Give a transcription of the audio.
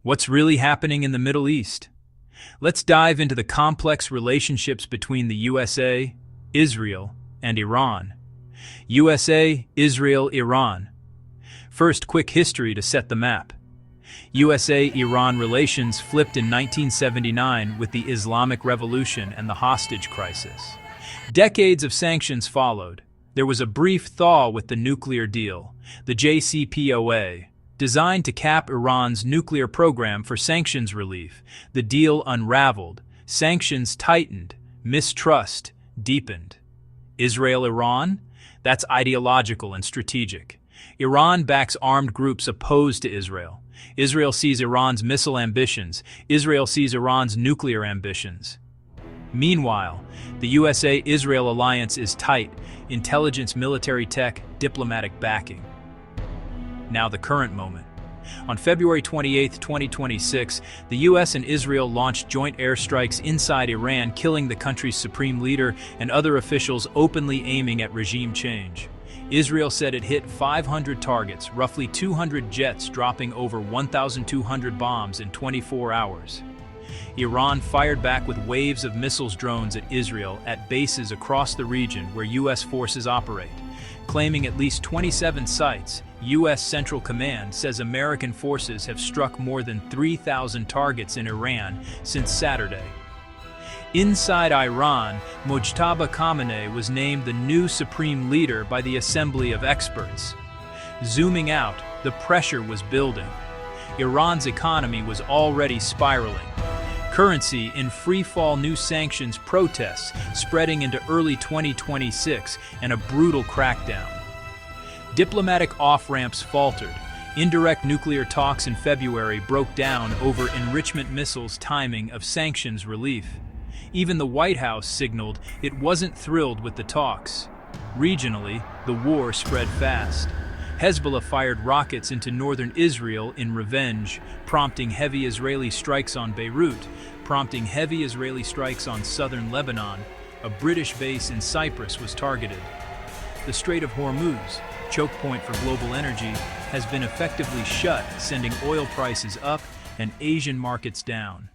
What's really happening in the Middle East? Let's dive into the complex relationships between the USA, Israel, and Iran. USA, Israel, Iran. First, quick history to set the map. USA-Iran relations flipped in 1979 with the Islamic Revolution and the hostage crisis. Decades of sanctions followed. There was a brief thaw with the nuclear deal, the JCPOA, designed to cap Iran's nuclear program for sanctions relief. The deal unraveled, sanctions tightened, mistrust deepened. Israel-Iran? That's ideological and strategic. Iran backs armed groups opposed to Israel. Israel sees Iran's missile ambitions. Israel sees Iran's nuclear ambitions. Meanwhile, the USA-Israel alliance is tight: intelligence, military tech, diplomatic backing. Now the current moment. On February 28, 2026, the US and Israel launched joint airstrikes inside Iran, killing the country's supreme leader and other officials openly aiming at regime change. Israel said it hit 500 targets, roughly 200 jets, dropping over 1,200 bombs in 24 hours. Iran fired back with waves of missiles, drones at Israel at bases across the region where US forces operate. Claiming at least 27 sites, US Central Command says American forces have struck more than 3,000 targets in Iran since Saturday. Inside Iran, Mojtaba Khamenei was named the new supreme leader by the Assembly of Experts. Zooming out, the pressure was building. Iran's economy was already spiraling. Currency in free-fall, new sanctions, protests spreading into early 2026, and a brutal crackdown. Diplomatic off-ramps faltered. Indirect nuclear talks in February broke down over enrichment missiles, timing of sanctions relief. Even the White House signaled it wasn't thrilled with the talks. Regionally, the war spread fast. Hezbollah fired rockets into northern Israel in revenge, prompting heavy Israeli strikes on Beirut, prompting heavy Israeli strikes on southern Lebanon. A British base in Cyprus was targeted. The Strait of Hormuz, choke point for global energy, has been effectively shut, sending oil prices up and Asian markets down.